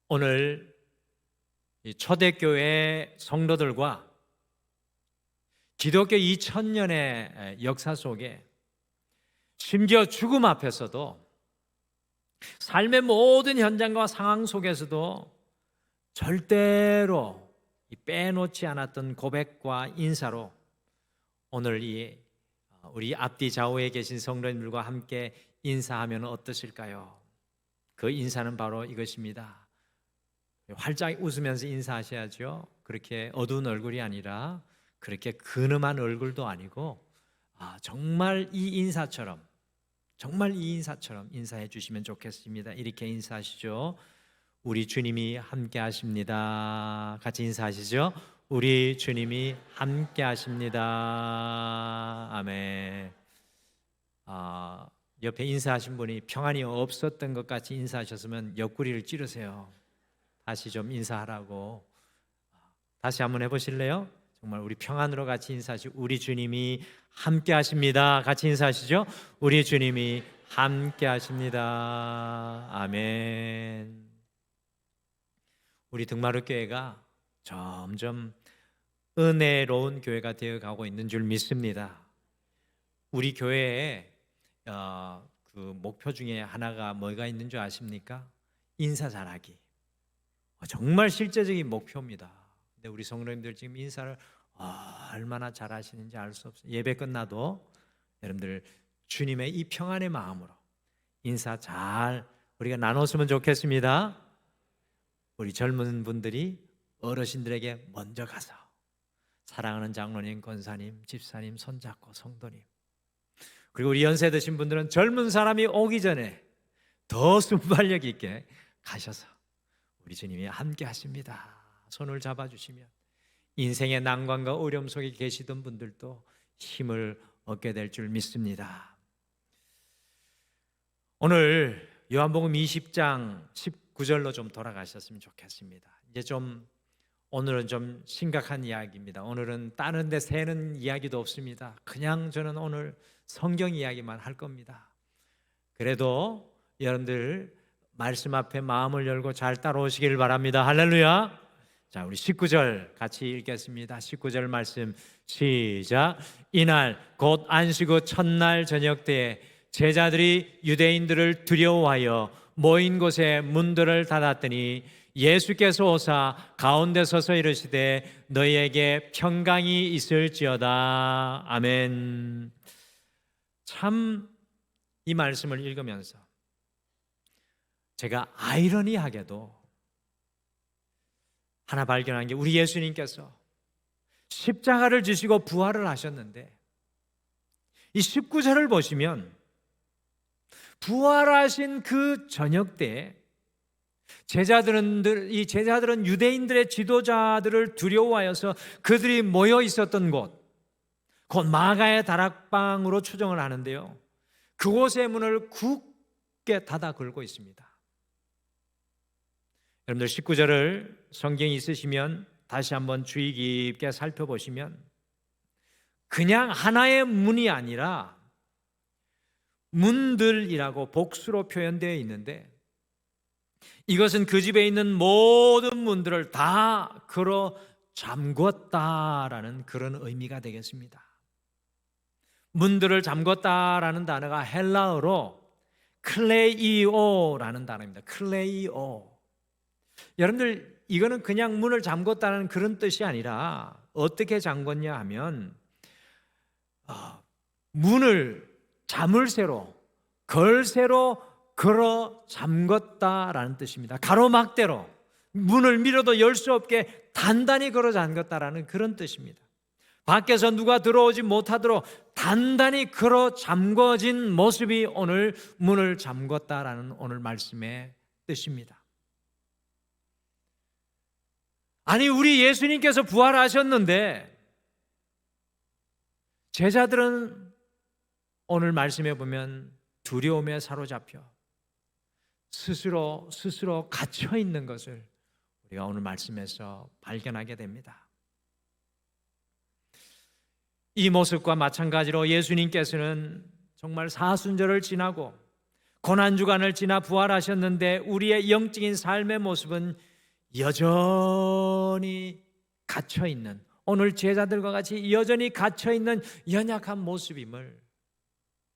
오늘 이 초대교회 성도들과 기독교 2000년의 역사 속에 심지어 죽음 앞에서도 삶의 모든 현장과 상황 속에서도 절대로 빼놓지 않았던 고백과 인사로 오늘 우리 앞뒤 좌우에 계신 성도님들과 함께 인사하면 어떠실까요? 그 인사는 바로 이것입니다. 활짝 웃으면서 인사하셔야죠. 그렇게 어두운 얼굴이 아니라 그렇게 근엄한 얼굴도 아니고 정말 이 인사처럼 인사해 주시면 좋겠습니다. 이렇게 인사하시죠. 우리 주님이 함께 하십니다. 같이 인사하시죠. 우리 주님이 함께 하십니다. 아멘. 옆에 인사하신 분이 평안이 없었던 것 같이 인사하셨으면 옆구리를 찌르세요. 다시 좀 인사하라고. 다시 한번 해보실래요? 정말 우리 평안으로 같이 인사하시고, 우리 주님이 함께 하십니다. 같이 인사하시죠. 우리 주님이 함께 하십니다. 아멘. 우리 등마루 교회가 점점 은혜로운 교회가 되어가고 있는 줄 믿습니다. 우리 교회에 그 목표 중에 하나가 뭐가 있는 줄 아십니까? 인사 잘하기. 정말 실제적인 목표입니다. 근데 우리 성도님들 지금 인사를 얼마나 잘하시는지 알 수 없어요. 예배 끝나도 여러분들 주님의 이 평안의 마음으로 인사 잘 우리가 나눴으면 좋겠습니다. 우리 젊은 분들이 어르신들에게 먼저 가서 사랑하는 장로님, 권사님, 집사님 손잡고 성도님, 그리고 우리 연세 드신 분들은 젊은 사람이 오기 전에 더 순발력 있게 가셔서 우리 주님이 함께 하십니다. 손을 잡아주시면 인생의 난관과 어려움 속에 계시던 분들도 힘을 얻게 될 줄 믿습니다. 오늘 요한복음 20장 19절로 좀 돌아가셨으면 좋겠습니다. 오늘은 좀 심각한 이야기입니다. 오늘은 다른 데 새는 이야기도 없습니다. 그냥 저는 오늘 성경 이야기만 할 겁니다. 그래도 여러분들 말씀 앞에 마음을 열고 잘 따라오시길 바랍니다. 할렐루야. 자, 우리 19절 같이 읽겠습니다. 19절 말씀 시작. 이날 곧 안식 후 첫날 저녁 때에 제자들이 유대인들을 두려워하여 모인 곳에 문들을 닫았더니 예수께서 오사 가운데 서서 이르시되 너희에게 평강이 있을지어다. 아멘. 참 이 말씀을 읽으면서 제가 아이러니하게도 하나 발견한 게, 우리 예수님께서 십자가를 지시고 부활을 하셨는데 이 19절을 보시면 부활하신 그 저녁 때 제자들은 유대인들의 지도자들을 두려워하여서 그들이 모여 있었던 곳, 곧 마가의 다락방으로 추정을 하는데요, 그곳의 문을 굳게 닫아 걸고 있습니다. 여러분들 19절을 성경이 있으시면 다시 한번 주의 깊게 살펴보시면 그냥 하나의 문이 아니라 문들이라고 복수로 표현되어 있는데, 이것은 그 집에 있는 모든 문들을 다 걸어 잠궜다라는 그런 의미가 되겠습니다. 문들을 잠궜다라는 단어가 헬라어로 클레이오라는 단어입니다. 클레이오. 여러분들, 이거는 그냥 문을 잠궜다는 그런 뜻이 아니라 어떻게 잠궜냐 하면 문을 자물쇠로, 걸쇠로 걸어 잠궜다라는 뜻입니다. 가로막대로 문을 밀어도 열 수 없게 단단히 걸어 잠궜다라는 그런 뜻입니다. 밖에서 누가 들어오지 못하도록 단단히 걸어 잠궈진 모습이 오늘 문을 잠궜다라는 오늘 말씀의 뜻입니다. 아니, 우리 예수님께서 부활하셨는데 제자들은 오늘 말씀에 보면 두려움에 사로잡혀 스스로 갇혀 있는 것을 우리가 오늘 말씀에서 발견하게 됩니다. 이 모습과 마찬가지로 예수님께서는 정말 사순절을 지나고 고난 주간을 지나 부활하셨는데 우리의 영적인 삶의 모습은 여전히 갇혀 있는, 오늘 제자들과 같이 여전히 갇혀 있는 연약한 모습임을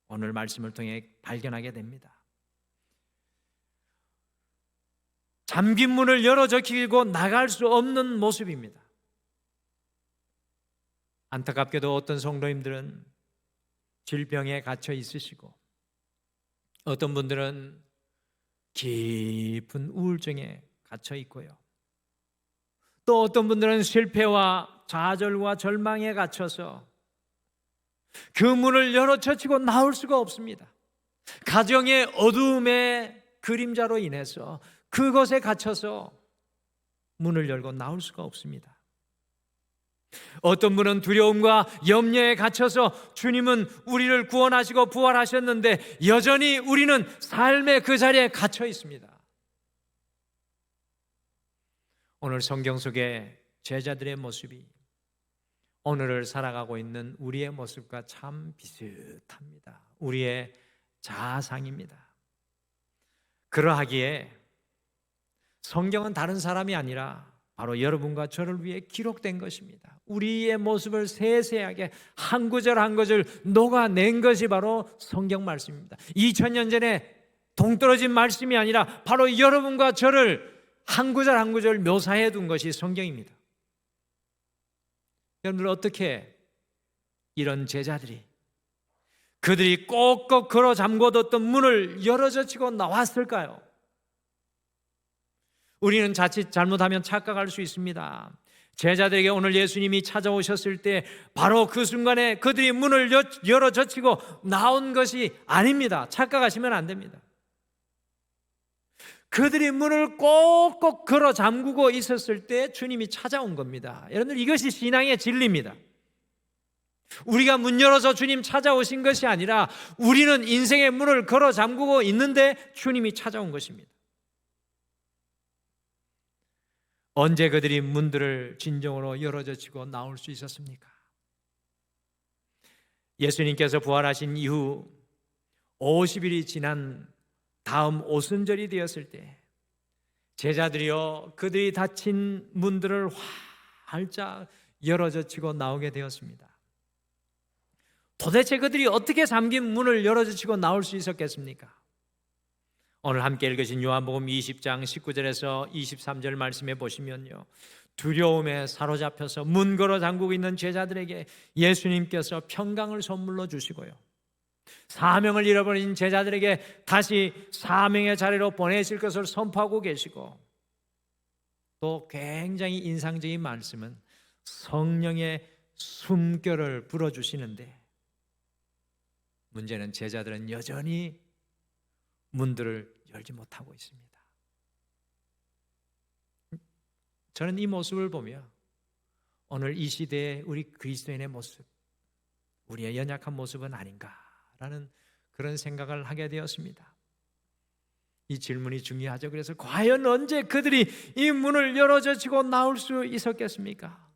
오늘 말씀을 통해 발견하게 됩니다. 잠긴 문을 열어 젖히고 나갈 수 없는 모습입니다. 안타깝게도 어떤 성도님들은 질병에 갇혀 있으시고, 어떤 분들은 깊은 우울증에 갇혀 있고요, 또 어떤 분들은 실패와 좌절과 절망에 갇혀서 그 문을 열어 젖히고 나올 수가 없습니다. 가정의 어두움의 그림자로 인해서 그것에 갇혀서 문을 열고 나올 수가 없습니다. 어떤 분은 두려움과 염려에 갇혀서 주님은 우리를 구원하시고 부활하셨는데 여전히 우리는 삶의 그 자리에 갇혀 있습니다. 오늘 성경 속의 제자들의 모습이 오늘을 살아가고 있는 우리의 모습과 참 비슷합니다. 우리의 자아상입니다. 그러하기에 성경은 다른 사람이 아니라 바로 여러분과 저를 위해 기록된 것입니다. 우리의 모습을 세세하게 한 구절 한 구절 녹아낸 것이 바로 성경 말씀입니다. 2000년 전에 동떨어진 말씀이 아니라 바로 여러분과 저를 한 구절 한 구절 묘사해 둔 것이 성경입니다. 여러분들 어떻게 이런 제자들이 그들이 꼭꼭 걸어 잠궈뒀던 문을 열어젖히고 나왔을까요? 우리는 자칫 잘못하면 착각할 수 있습니다. 제자들에게 오늘 예수님이 찾아오셨을 때 바로 그 순간에 그들이 문을 열어젖히고 나온 것이 아닙니다. 착각하시면 안 됩니다. 그들이 문을 꼭꼭 걸어 잠그고 있었을 때 주님이 찾아온 겁니다. 여러분들 이것이 신앙의 진리입니다. 우리가 문 열어서 주님 찾아오신 것이 아니라 우리는 인생의 문을 걸어 잠그고 있는데 주님이 찾아온 것입니다. 언제 그들이 문들을 진정으로 열어젖히고 나올 수 있었습니까? 예수님께서 부활하신 이후 50일이 지난 다음 오순절이 되었을 때 제자들이요 그들이 닫힌 문들을 활짝 열어젖히고 나오게 되었습니다. 도대체 그들이 어떻게 잠긴 문을 열어젖히고 나올 수 있었겠습니까? 오늘 함께 읽으신 요한복음 20장 19절에서 23절 말씀에 보시면요, 두려움에 사로잡혀서 문 걸어 잠그고 있는 제자들에게 예수님께서 평강을 선물로 주시고요, 사명을 잃어버린 제자들에게 다시 사명의 자리로 보내실 것을 선포하고 계시고, 또 굉장히 인상적인 말씀은 성령의 숨결을 불어주시는데, 문제는 제자들은 여전히 문들을 열지 못하고 있습니다. 저는 이 모습을 보며 오늘 이 시대의 우리 그리스도인의 모습, 우리의 연약한 모습은 아닌가라는 그런 생각을 하게 되었습니다. 이 질문이 중요하죠. 그래서 과연 언제 그들이 이 문을 열어젖히고 나올 수 있었겠습니까?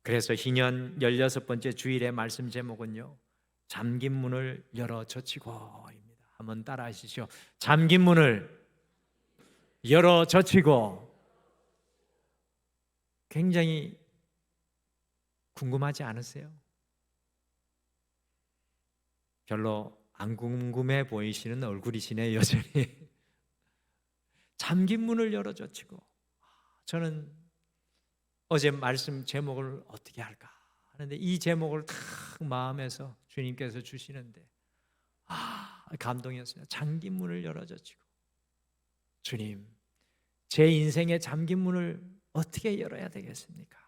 그래서 희년 16번째 주일의 말씀 제목은요, 잠긴 문을 열어젖히고입니다. 한번 따라 하시죠. 잠긴 문을 열어젖히고. 굉장히 궁금하지 않으세요? 별로 안 궁금해 보이시는 얼굴이시네 여전히. 잠긴 문을 열어젖히고. 저는 어제 말씀 제목을 어떻게 할까 하는데 이 제목을 딱 마음에서 주님께서 주시는데 감동이었어요. 잠긴 문을 열어젖히고. 주님, 제 인생의 잠긴 문을 어떻게 열어야 되겠습니까?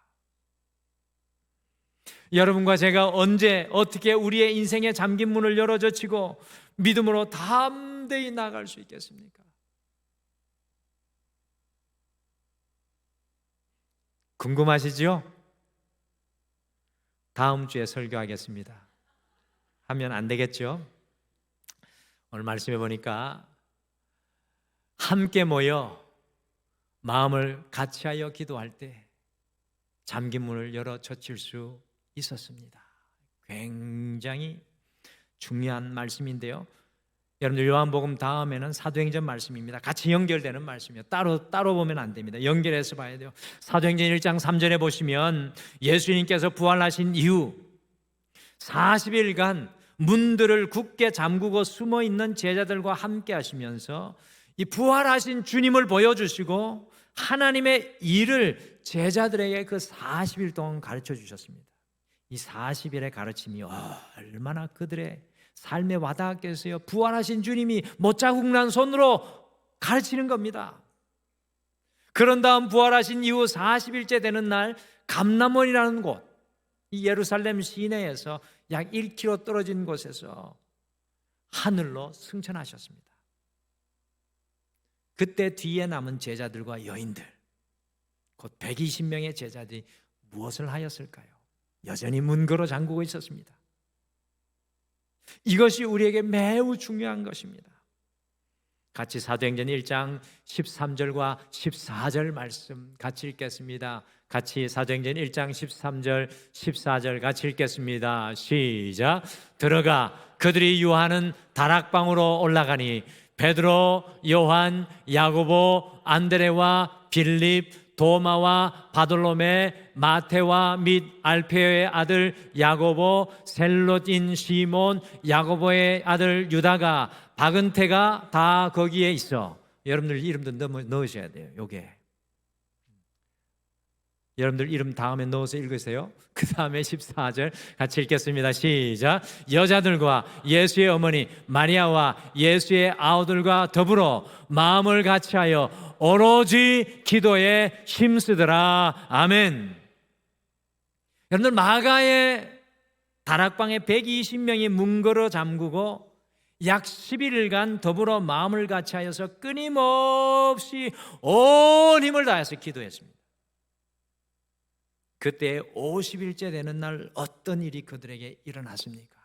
여러분과 제가 언제 어떻게 우리의 인생의 잠긴 문을 열어젖히고 믿음으로 담대히 나아갈 수 있겠습니까? 궁금하시죠? 다음 주에 설교하겠습니다. 하면 안 되겠죠? 오늘 말씀해 보니까 함께 모여 마음을 같이하여 기도할 때 잠긴 문을 열어젖힐 수 있었습니다. 굉장히 중요한 말씀인데요. 여러분들 요한복음 다음에는 사도행전 말씀입니다. 같이 연결되는 말씀이에요. 따로 보면 안 됩니다. 연결해서 봐야 돼요. 사도행전 1장 3절에 보시면 예수님께서 부활하신 이후 40일간 문들을 굳게 잠그고 숨어 있는 제자들과 함께 하시면서 이 부활하신 주님을 보여주시고 하나님의 일을 제자들에게 그 40일 동안 가르쳐 주셨습니다. 이 40일의 가르침이 얼마나 그들의 삶에 와닿았겠어요. 부활하신 주님이 못자국 난 손으로 가르치는 겁니다. 그런 다음 부활하신 이후 40일째 되는 날 감람원이라는 곳, 이 예루살렘 시내에서 약 1km 떨어진 곳에서 하늘로 승천하셨습니다. 그때 뒤에 남은 제자들과 여인들, 곧 120명의 제자들이 무엇을 하였을까요? 여전히 문걸어 잠그고 있었습니다. 이것이 우리에게 매우 중요한 것입니다. 같이 사도행전 1장 13절과 14절 말씀 같이 읽겠습니다. 같이 사도행전 1장 13절 14절 같이 읽겠습니다. 시작. 들어가 그들이 유하는 다락방으로 올라가니 베드로, 요한, 야고보, 안드레와 빌립, 도마와 바돌로메, 마테와 및 알페오의 아들 야고보, 셀롯인 시몬, 야고보의 아들 유다가, 박은태가 다 거기에 있어. 여러분들 이름도 넣으셔야 돼요. 요게 여러분들 이름 다음에 넣어서 읽으세요. 그 다음에 14절 같이 읽겠습니다. 시작. 여자들과 예수의 어머니 마리아와 예수의 아우들과 더불어 마음을 같이하여 오로지 기도에 힘쓰더라. 아멘. 여러분들 마가의 다락방에 120명이 문걸어 잠그고 약 11일간 더불어 마음을 같이하여서 끊임없이 온 힘을 다해서 기도했습니다. 그때 50일째 되는 날 어떤 일이 그들에게 일어났습니까?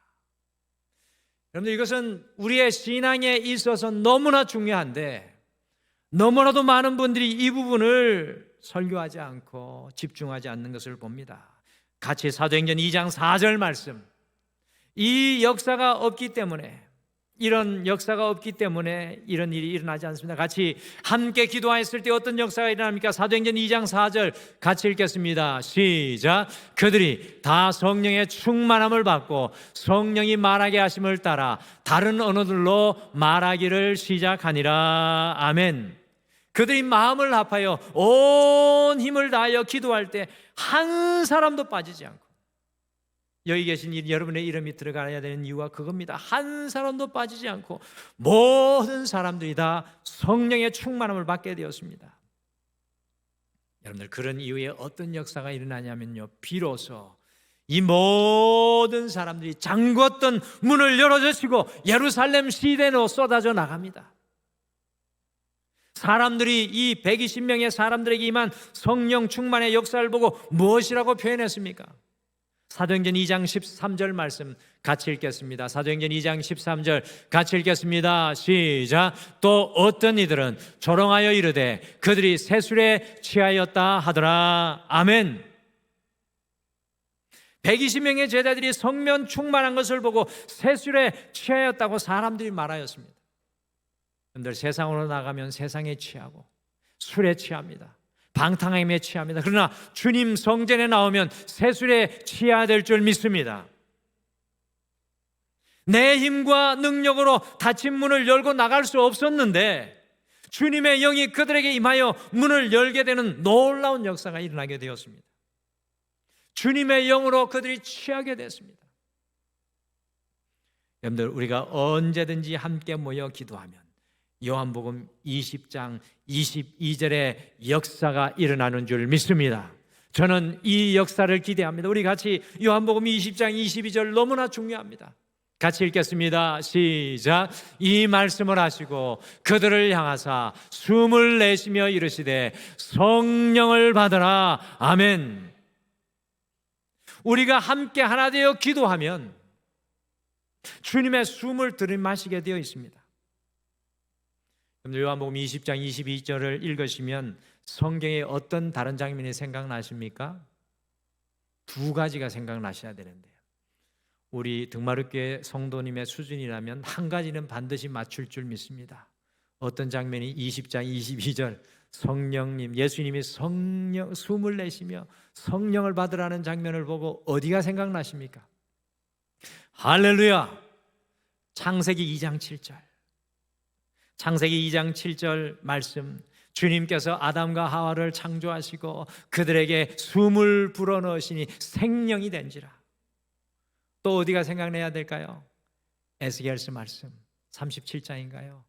여러분들 이것은 우리의 신앙에 있어서 너무나 중요한데 너무나도 많은 분들이 이 부분을 설교하지 않고 집중하지 않는 것을 봅니다. 같이 사도행전 2장 4절 말씀. 이 역사가 없기 때문에 이런 역사가 없기 때문에 이런 일이 일어나지 않습니다. 같이 함께 기도하였을 때 어떤 역사가 일어납니까? 사도행전 2장 4절 같이 읽겠습니다. 시작. 그들이 다 성령의 충만함을 받고 성령이 말하게 하심을 따라 다른 언어들로 말하기를 시작하니라. 아멘. 그들이 마음을 합하여 온 힘을 다하여 기도할 때 한 사람도 빠지지 않고, 여기 계신 여러분의 이름이 들어가야 되는 이유가 그겁니다. 한 사람도 빠지지 않고 모든 사람들이 다 성령의 충만함을 받게 되었습니다. 여러분들 그런 이후에 어떤 역사가 일어나냐면요, 비로소 이 모든 사람들이 잠궜던 문을 열어주시고 예루살렘 시내로 쏟아져 나갑니다. 사람들이 이 120명의 사람들에게 임한 성령 충만의 역사를 보고 무엇이라고 표현했습니까? 사도행전 2장 13절 말씀 같이 읽겠습니다. 사도행전 2장 13절 같이 읽겠습니다. 시작. 또 어떤 이들은 조롱하여 이르되 그들이 새술에 취하였다 하더라. 아멘. 120명의 제자들이 성령 충만한 것을 보고 새술에 취하였다고 사람들이 말하였습니다. 여러분들 세상으로 나가면 세상에 취하고 술에 취합니다. 방탕함에 취합니다. 그러나 주님 성전에 나오면 새술에 취해야 될 줄 믿습니다. 내 힘과 능력으로 닫힌 문을 열고 나갈 수 없었는데 주님의 영이 그들에게 임하여 문을 열게 되는 놀라운 역사가 일어나게 되었습니다. 주님의 영으로 그들이 취하게 됐습니다. 여러분들 우리가 언제든지 함께 모여 기도하면 요한복음 20장 22절의 역사가 일어나는 줄 믿습니다. 저는 이 역사를 기대합니다. 우리 같이 요한복음 20장 22절 너무나 중요합니다. 같이 읽겠습니다. 시작. 이 말씀을 하시고 그들을 향하사 숨을 내쉬며 이르시되 성령을 받으라. 아멘. 우리가 함께 하나 되어 기도하면 주님의 숨을 들이마시게 되어 있습니다. 요한복음 20장 22절을 읽으시면 성경에 어떤 다른 장면이 생각나십니까? 두 가지가 생각나셔야 되는데요. 우리 등마룻교회 성도님의 수준이라면 한 가지는 반드시 맞출 줄 믿습니다. 어떤 장면이 20장 22절 성령님, 예수님이 성령 숨을 내쉬며 성령을 받으라는 장면을 보고 어디가 생각나십니까? 할렐루야! 창세기 2장 7절. 창세기 2장 7절 말씀, 주님께서 아담과 하와를 창조하시고 그들에게 숨을 불어넣으시니 생명이 된지라. 또 어디가 생각나야 될까요? 에스겔서 말씀 37장인가요?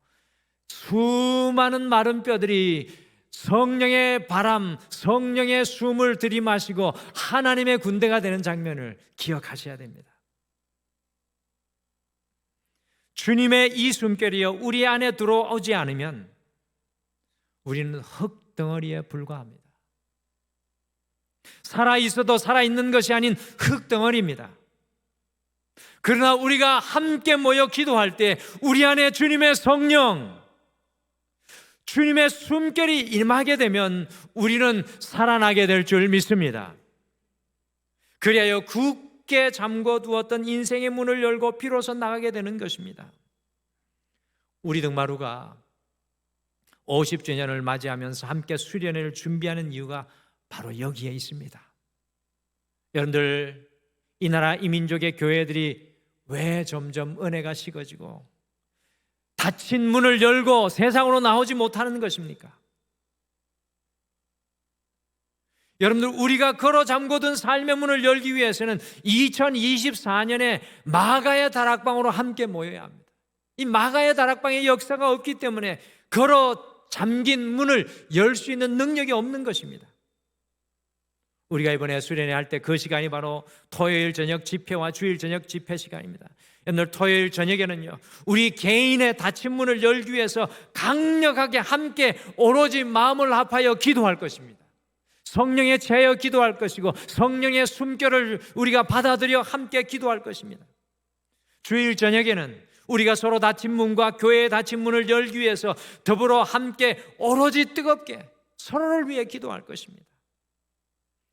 수많은 마른 뼈들이 성령의 바람, 성령의 숨을 들이마시고 하나님의 군대가 되는 장면을 기억하셔야 됩니다. 주님의 이 숨결이요 우리 안에 들어오지 않으면 우리는 흙덩어리에 불과합니다. 살아있어도 살아있는 것이 아닌 흙덩어리입니다. 그러나 우리가 함께 모여 기도할 때 우리 안에 주님의 성령, 주님의 숨결이 임하게 되면 우리는 살아나게 될 줄 믿습니다. 그리하여 굳게 잠궈두었던 인생의 문을 열고 비로소 나가게 되는 것입니다. 우리 등마루가 50주년을 맞이하면서 함께 수련회를 준비하는 이유가 바로 여기에 있습니다. 여러분들, 이 나라 이민족의 교회들이 왜 점점 은혜가 식어지고 닫힌 문을 열고 세상으로 나오지 못하는 것입니까? 여러분들, 우리가 걸어 잠궈둔 삶의 문을 열기 위해서는 2024년에 마가의 다락방으로 함께 모여야 합니다. 이 마가의 다락방의 역사가 없기 때문에 걸어 잠긴 문을 열 수 있는 능력이 없는 것입니다. 우리가 이번에 수련회 할 때 그 시간이 바로 토요일 저녁 집회와 주일 저녁 집회 시간입니다. 오늘 토요일 저녁에는요, 우리 개인의 닫힌 문을 열기 위해서 강력하게 함께 오로지 마음을 합하여 기도할 것입니다. 성령의 제여 기도할 것이고 성령의 숨결을 우리가 받아들여 함께 기도할 것입니다. 주일 저녁에는 우리가 서로 닫힌 문과 교회의 닫힌 문을 열기 위해서 더불어 함께 오로지 뜨겁게 서로를 위해 기도할 것입니다.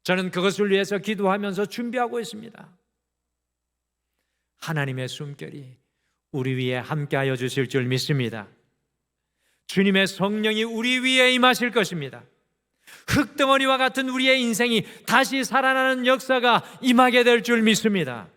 저는 그것을 위해서 기도하면서 준비하고 있습니다. 하나님의 숨결이 우리 위에 함께하여 주실 줄 믿습니다. 주님의 성령이 우리 위에 임하실 것입니다. 흙덩어리와 같은 우리의 인생이 다시 살아나는 역사가 임하게 될 줄 믿습니다.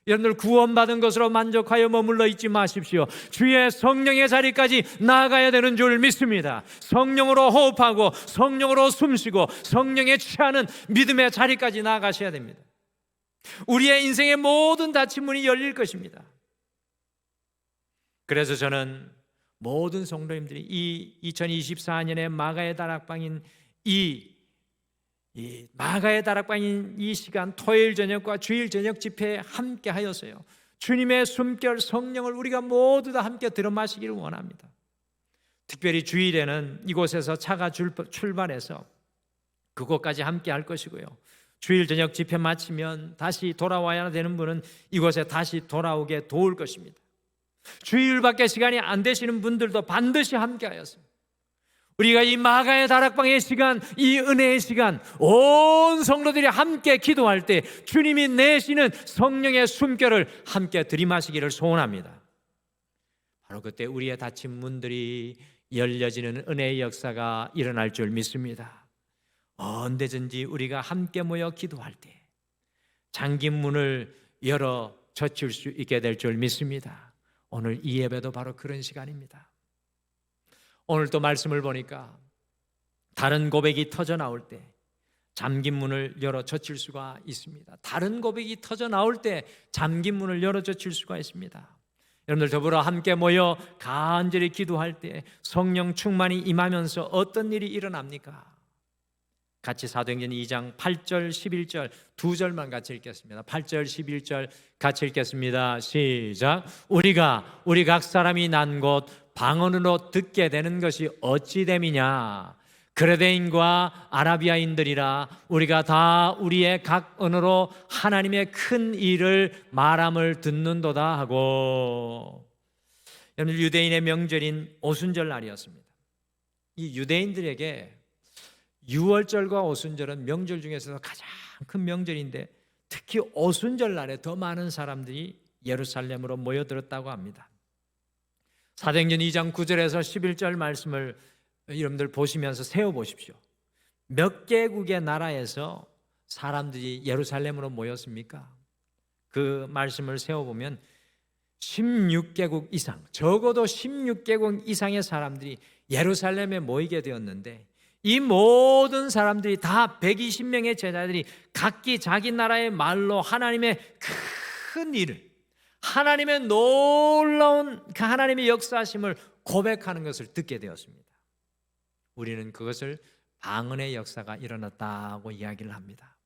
여러분들, 구원받은 것으로 만족하여 머물러 있지 마십시오. 주의 성령의 자리까지 나아가야 되는 줄 믿습니다. 성령으로 호흡하고 성령으로 숨쉬고 성령에 취하는 믿음의 자리까지 나아가셔야 됩니다. 우리의 인생의 모든 닫힌 문이 열릴 것입니다. 그래서 저는 모든 성도님들이 이 2024년의 마가의 다락방인 이 마가의 다락방인 이 시간, 토요일 저녁과 주일 저녁 집회에 함께 하여서요, 주님의 숨결 성령을 우리가 모두 다 함께 들어마시기를 원합니다. 특별히 주일에는 이곳에서 차가 출발해서 그곳까지 함께 할 것이고요, 주일 저녁 집회 마치면 다시 돌아와야 되는 분은 이곳에 다시 돌아오게 도울 것입니다. 주일밖에 시간이 안 되시는 분들도 반드시 함께 하여서 우리가 이 마가의 다락방의 시간, 이 은혜의 시간, 온 성도들이 함께 기도할 때 주님이 내시는 성령의 숨결을 함께 들이마시기를 소원합니다. 바로 그때 우리의 닫힌 문들이 열려지는 은혜의 역사가 일어날 줄 믿습니다. 언제든지 우리가 함께 모여 기도할 때 잠긴 문을 열어 젖힐 수 있게 될 줄 믿습니다. 오늘 이 예배도 바로 그런 시간입니다. 오늘 또 말씀을 보니까 다른 고백이 터져 나올 때 잠긴 문을 열어 젖힐 수가 있습니다. 다른 고백이 터져 나올 때 잠긴 문을 열어 젖힐 수가 있습니다. 여러분들, 더불어 함께 모여 간절히 기도할 때 성령 충만이 임하면서 어떤 일이 일어납니까? 같이 사도행전 2장 8절 11절 두 절만 같이 읽겠습니다. 8절 11절 같이 읽겠습니다. 시작. 우리가 우리 각 사람이 난 곳 방언으로 듣게 되는 것이 어찌 됨이냐. 그레데인과 아라비아인들이라 우리가 다 우리의 각 언어로 하나님의 큰 일을 말함을 듣는도다 하고. 여러분, 유대인의 명절인 오순절 날이었습니다. 이 유대인들에게 유월절과 오순절은 명절 중에서 가장 큰 명절인데 특히 오순절 날에 더 많은 사람들이 예루살렘으로 모여들었다고 합니다. 사도행전 2장 9절에서 11절 말씀을 여러분들 보시면서 세워보십시오. 몇 개국의 나라에서 사람들이 예루살렘으로 모였습니까? 그 말씀을 세워보면 16개국 이상, 적어도 16개국 이상의 사람들이 예루살렘에 모이게 되었는데, 이 모든 사람들이 다 120명의 제자들이 각기 자기 나라의 말로 하나님의 큰 일을, 하나님의 놀라운 그 하나님의 역사하심을 고백하는 것을 듣게 되었습니다. 우리는 그것을 방언의 역사가 일어났다고 이야기를 합니다.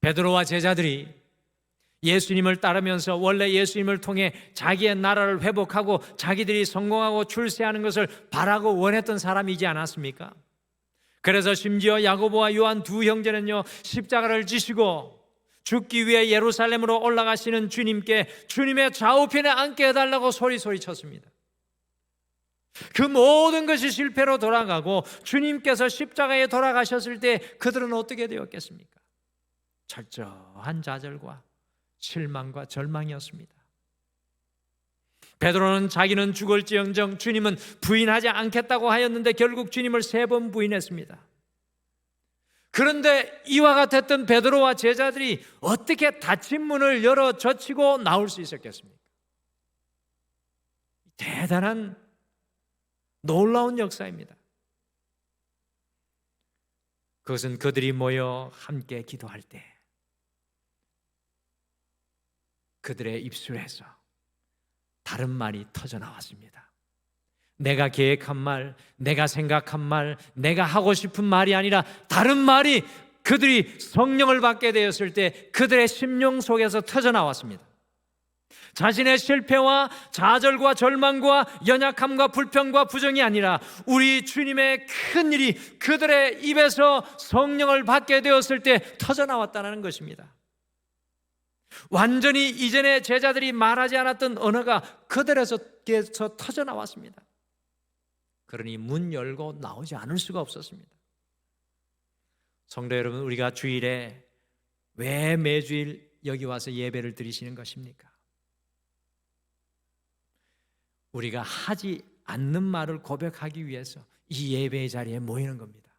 베드로와 제자들이 예수님을 따르면서 원래 예수님을 통해 자기의 나라를 회복하고 자기들이 성공하고 출세하는 것을 바라고 원했던 사람이지 않았습니까? 그래서 심지어 야고보와 요한 두 형제는요, 십자가를 지시고 죽기 위해 예루살렘으로 올라가시는 주님께 주님의 좌우편에 앉게 해달라고 소리쳤습니다. 그 모든 것이 실패로 돌아가고 주님께서 십자가에 돌아가셨을 때 그들은 어떻게 되었겠습니까? 철저한 좌절과 실망과 절망이었습니다. 베드로는 자기는 죽을지언정 주님은 부인하지 않겠다고 하였는데 결국 주님을 3번 부인했습니다. 그런데 이와 같았던 베드로와 제자들이 어떻게 닫힌 문을 열어 젖히고 나올 수 있었겠습니까? 대단한 놀라운 역사입니다. 그것은 그들이 모여 함께 기도할 때 그들의 입술에서 다른 말이 터져 나왔습니다. 내가 계획한 말, 내가 생각한 말, 내가 하고 싶은 말이 아니라 다른 말이 그들이 성령을 받게 되었을 때 그들의 심령 속에서 터져 나왔습니다. 자신의 실패와 좌절과 절망과 연약함과 불평과 부정이 아니라 우리 주님의 큰 일이 그들의 입에서 성령을 받게 되었을 때 터져 나왔다는 것입니다. 완전히 이전에 제자들이 말하지 않았던 언어가 그들에서 터져 나왔습니다. 그러니 문 열고 나오지 않을 수가 없었습니다. 성도 여러분, 우리가 주일에 왜 매주일 여기 와서 예배를 드리시는 것입니까? 우리가 하지 않는 말을 고백하기 위해서 이 예배의 자리에 모이는 겁니다.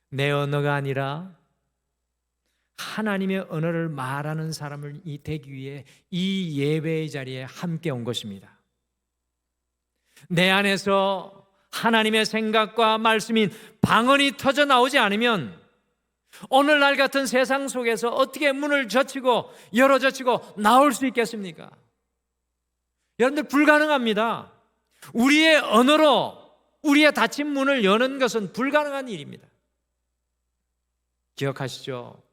내 언어가 아니라 하나님의 언어를 말하는 사람을 되기 위해 이 예배의 자리에 함께 온 것입니다. 내 안에서 하나님의 생각과 말씀인 방언이 터져 나오지 않으면 오늘날 같은 세상 속에서 어떻게 문을 젖히고 열어 젖히고 나올 수 있겠습니까? 여러분들 불가능합니다. 우리의 언어로 우리의 닫힌 문을 여는 것은 불가능한 일입니다. 기억하시죠?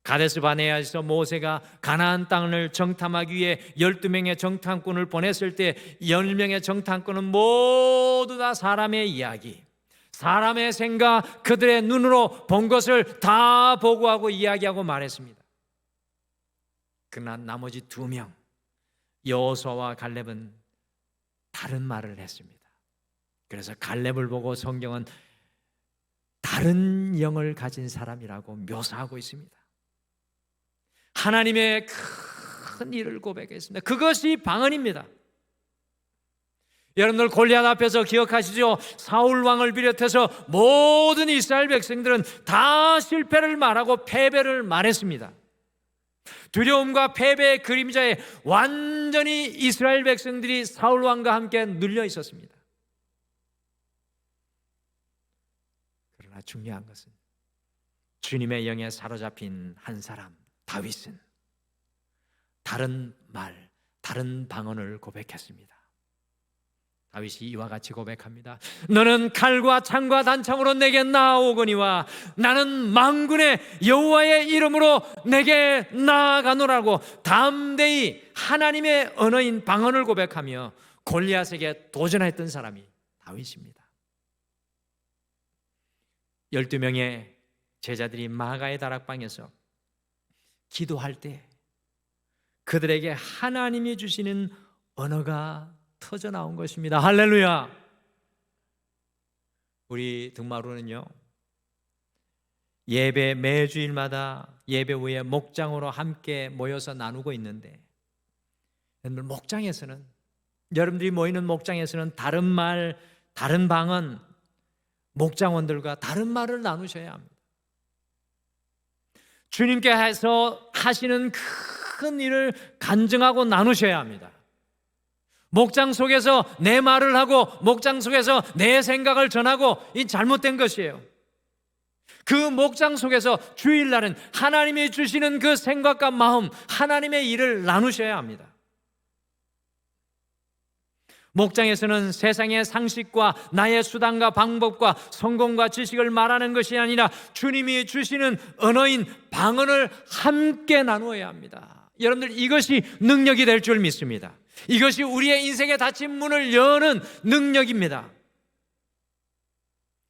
가데스 바네아에서 모세가 가나안 땅을 정탐하기 위해 12명의 정탐꾼을 보냈을 때 10명의 정탐꾼은 모두 다 사람의 이야기, 사람의 생각, 그들의 눈으로 본 것을 다 보고하고 이야기하고 말했습니다. 그러나 나머지 2명 여호수아와 갈렙은 다른 말을 했습니다. 그래서 갈렙을 보고 성경은 다른 영을 가진 사람이라고 묘사하고 있습니다. 하나님의 큰 일을 고백했습니다. 그것이 방언입니다. 여러분들 골리앗 앞에서 기억하시죠? 사울 왕을 비롯해서 모든 이스라엘 백성들은 다 실패를 말하고 패배를 말했습니다. 두려움과 패배의 그림자에 완전히 이스라엘 백성들이 사울 왕과 함께 눌려 있었습니다. 그러나 중요한 것은 주님의 영에 사로잡힌 한 사람 다윗은 다른 말, 다른 방언을 고백했습니다. 다윗이 이와 같이 고백합니다. 너는 칼과 창과 단창으로 내게 나아오거니와 나는 만군의 여호와의 이름으로 내게 나아가노라고 담대히 하나님의 언어인 방언을 고백하며 골리앗에게 도전했던 사람이 다윗입니다. 12명의 제자들이 마가의 다락방에서 기도할 때 그들에게 하나님이 주시는 언어가 터져 나온 것입니다. 할렐루야. 우리 등마루는요 예배 매주일마다 예배 후에 목장으로 함께 모여서 나누고 있는데, 여러분들 목장에서는, 여러분들이 모이는 목장에서는 다른 말, 다른 방언, 목장원들과 다른 말을 나누셔야 합니다. 주님께서 하시는 큰 일을 간증하고 나누셔야 합니다. 목장 속에서 내 말을 하고 목장 속에서 내 생각을 전하고, 이 잘못된 것이에요. 그 목장 속에서 주일날은 하나님이 주시는 그 생각과 마음, 하나님의 일을 나누셔야 합니다. 목장에서는 세상의 상식과 나의 수단과 방법과 성공과 지식을 말하는 것이 아니라 주님이 주시는 언어인 방언을 함께 나누어야 합니다. 여러분들, 이것이 능력이 될 줄 믿습니다. 이것이 우리의 인생에 닫힌 문을 여는 능력입니다.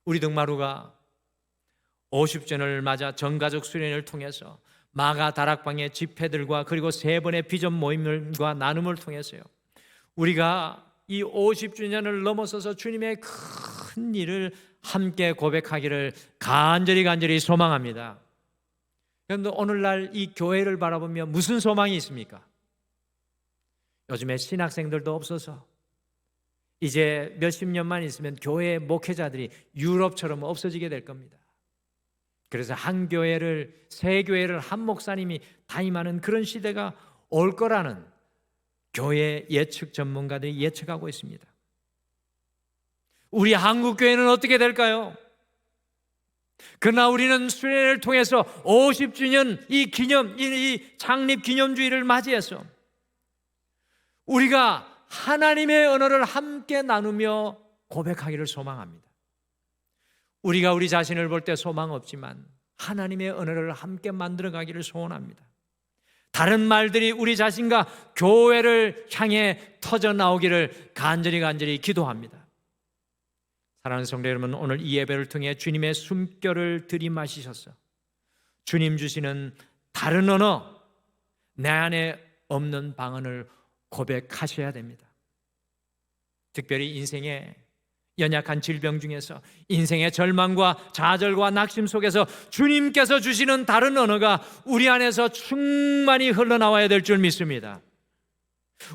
우리 등마루가 50주년을 맞아 전가족 수련을 통해서 마가 다락방의 집회들과 그리고 3번의 비전 모임과 나눔을 통해서요, 우리가 이 50주년을 넘어서서 주님의 큰 일을 함께 고백하기를 간절히 소망합니다. 그런데 오늘날 이 교회를 바라보며 무슨 소망이 있습니까? 요즘에 신학생들도 없어서 이제 몇십 년만 있으면 교회 목회자들이 유럽처럼 없어지게 될 겁니다. 그래서 한 교회를, 세 교회를 한 목사님이 담임하는 그런 시대가 올 거라는 교회 예측 전문가들이 예측하고 있습니다. 우리 한국 교회는 어떻게 될까요? 그러나 우리는 수련회를 통해서 50주년 이 기념, 이 창립 기념주의를 맞이해서 우리가 하나님의 언어를 함께 나누며 고백하기를 소망합니다. 우리가 우리 자신을 볼 때 소망 없지만 하나님의 언어를 함께 만들어가기를 소원합니다. 다른 말들이 우리 자신과 교회를 향해 터져 나오기를 간절히 기도합니다. 사랑하는 성도 여러분, 오늘 이 예배를 통해 주님의 숨결을 들이마시셔서 주님 주시는 다른 언어, 내 안에 없는 방언을 고백하셔야 됩니다. 특별히 인생의 연약한 질병 중에서, 인생의 절망과 좌절과 낙심 속에서 주님께서 주시는 다른 언어가 우리 안에서 충만히 흘러나와야 될 줄 믿습니다.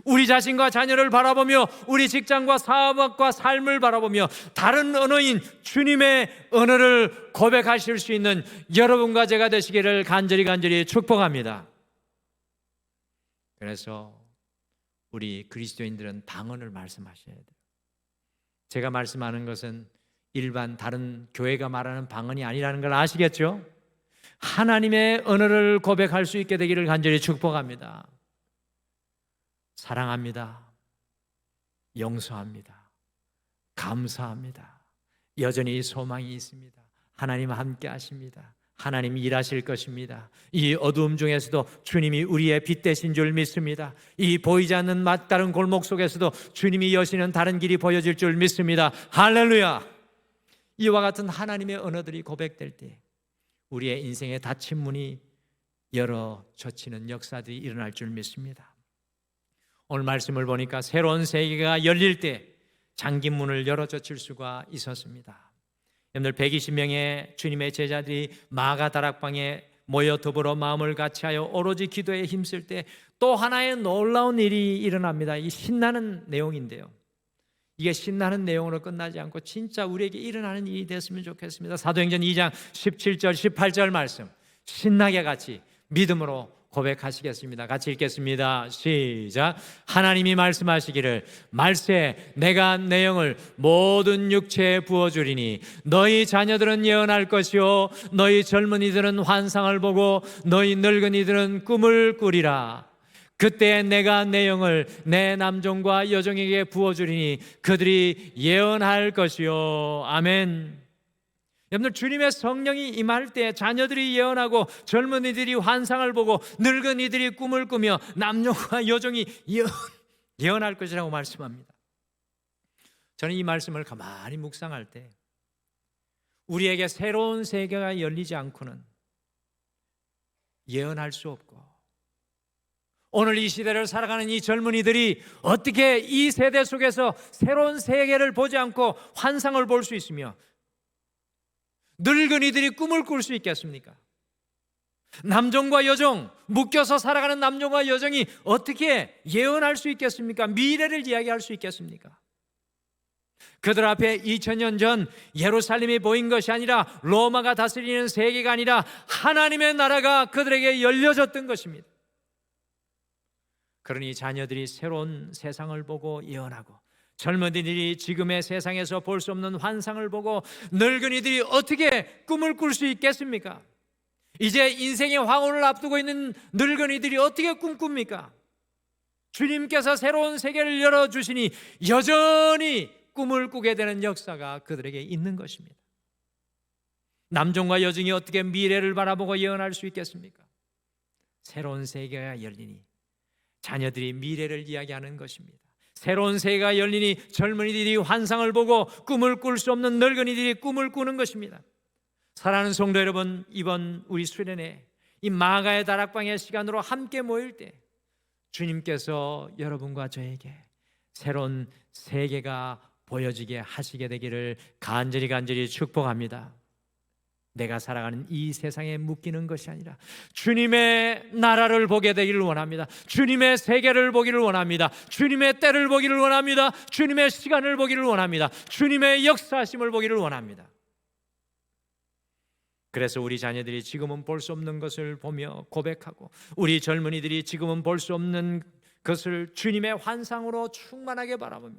우리 자신과 자녀를 바라보며, 우리 직장과 사업과 삶을 바라보며 다른 언어인 주님의 언어를 고백하실 수 있는 여러분과 제가 되시기를 간절히 축복합니다. 그래서 우리 그리스도인들은 방언을 말씀하셔야 돼요. 제가 말씀하는 것은 일반 다른 교회가 말하는 방언이 아니라는 걸 아시겠죠? 하나님의 언어를 고백할 수 있게 되기를 간절히 축복합니다. 사랑합니다. 용서합니다. 감사합니다. 여전히 소망이 있습니다. 하나님 함께 하십니다. 하나님 일하실 것입니다. 이 어두움 중에서도 주님이 우리의 빛 되신 줄 믿습니다. 이 보이지 않는 막다른 골목 속에서도 주님이 여시는 다른 길이 보여질 줄 믿습니다. 할렐루야! 이와 같은 하나님의 언어들이 고백될 때 우리의 인생의 닫힌 문이 열어젖히는 역사들이 일어날 줄 믿습니다. 오늘 말씀을 보니까 새로운 세계가 열릴 때 잠긴 문을 열어젖힐 수가 있었습니다. 여러분들, 120명의 주님의 제자들이 마가 다락방에 모여 더불어 마음을 같이하여 오로지 기도에 힘쓸 때 또 하나의 놀라운 일이 일어납니다. 이 신나는 내용인데요, 이게 신나는 내용으로 끝나지 않고 진짜 우리에게 일어나는 일이 됐으면 좋겠습니다. 사도행전 2장 17절 18절 말씀 신나게 같이 믿음으로 고백하시겠습니다. 같이 읽겠습니다. 시작. 하나님이 말씀하시기를 말세 내가 내 영을 모든 육체에 부어주리니 너희 자녀들은 예언할 것이요 너희 젊은이들은 환상을 보고 너희 늙은이들은 꿈을 꾸리라. 그때 내가 내 영을 내 남종과 여종에게 부어주리니 그들이 예언할 것이요. 아멘. 여러분들, 주님의 성령이 임할 때 자녀들이 예언하고 젊은이들이 환상을 보고 늙은이들이 꿈을 꾸며 남녀와 여종이 예언할 것이라고 말씀합니다. 저는 이 말씀을 가만히 묵상할 때 우리에게 새로운 세계가 열리지 않고는 예언할 수 없고, 오늘 이 시대를 살아가는 이 젊은이들이 어떻게 이 세대 속에서 새로운 세계를 보지 않고 환상을 볼 수 있으며 늙은이들이 꿈을 꿀 수 있겠습니까? 남종과 여종, 묶여서 살아가는 남종과 여종이 어떻게 예언할 수 있겠습니까? 미래를 이야기할 수 있겠습니까? 그들 앞에 2000년 전 예루살렘이 보인 것이 아니라 로마가 다스리는 세계가 아니라 하나님의 나라가 그들에게 열려졌던 것입니다. 그러니 자녀들이 새로운 세상을 보고 예언하고, 젊은이들이 지금의 세상에서 볼 수 없는 환상을 보고, 늙은이들이 어떻게 꿈을 꿀 수 있겠습니까? 이제 인생의 황혼을 앞두고 있는 늙은이들이 어떻게 꿈꿉니까? 주님께서 새로운 세계를 열어주시니 여전히 꿈을 꾸게 되는 역사가 그들에게 있는 것입니다. 남종과 여종이 어떻게 미래를 바라보고 예언할 수 있겠습니까? 새로운 세계가 열리니 자녀들이 미래를 이야기하는 것입니다. 새로운 세계가 열리니 젊은이들이 환상을 보고 꿈을 꿀 수 없는 늙은이들이 꿈을 꾸는 것입니다. 사랑하는 성도 여러분, 이번 우리 수련회 이 마가의 다락방의 시간으로 함께 모일 때 주님께서 여러분과 저에게 새로운 세계가 보여지게 하시게 되기를 간절히 축복합니다. 내가 살아가는 이 세상에 묶이는 것이 아니라 주님의 나라를 보게 되기를 원합니다. 주님의 세계를 보기를 원합니다. 주님의 때를 보기를 원합니다. 주님의 시간을 보기를 원합니다. 주님의 역사하심을 보기를 원합니다. 그래서 우리 자녀들이 지금은 볼 수 없는 것을 보며 고백하고, 우리 젊은이들이 지금은 볼 수 없는 것을 주님의 환상으로 충만하게 바라보며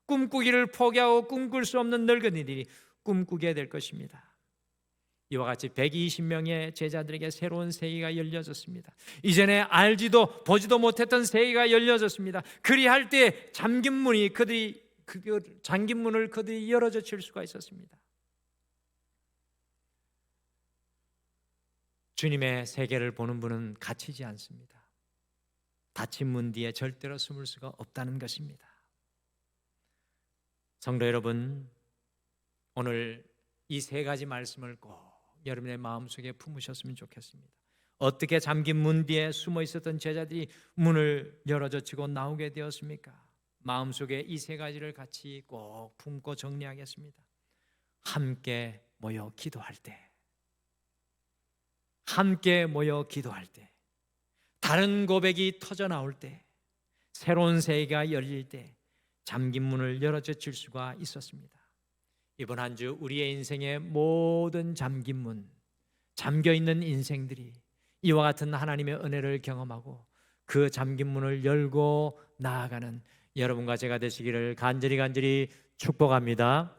꿈꾸기를 포기하고 꿈꿀 수 없는 늙은이들이 꿈꾸게 될 것입니다. 이와 같이 120명의 제자들에게 새로운 세계가 열려졌습니다. 이전에 알지도 보지도 못했던 세계가 열려졌습니다. 그리할 때 잠긴 문을 그들이 열어젖힐 수가 있었습니다. 주님의 세계를 보는 분은 갇히지 않습니다. 닫힌 문 뒤에 절대로 숨을 수가 없다는 것입니다. 성도 여러분, 오늘 이 세 가지 말씀을 꼭 여러분의 마음속에 품으셨으면 좋겠습니다. 어떻게 잠긴 문 뒤에 숨어 있었던 제자들이 문을 열어젖히고 나오게 되었습니까? 마음속에 이 세 가지를 같이 꼭 품고 정리하겠습니다. 함께 모여 기도할 때, 함께 모여 기도할 때, 다른 고백이 터져 나올 때, 새로운 세계가 열릴 때 잠긴 문을 열어젖힐 수가 있었습니다. 이번 한 주 우리의 인생의 모든 잠긴 문, 잠겨있는 인생들이 이와 같은 하나님의 은혜를 경험하고 그 잠긴 문을 열고 나아가는 여러분과 제가 되시기를 간절히 축복합니다.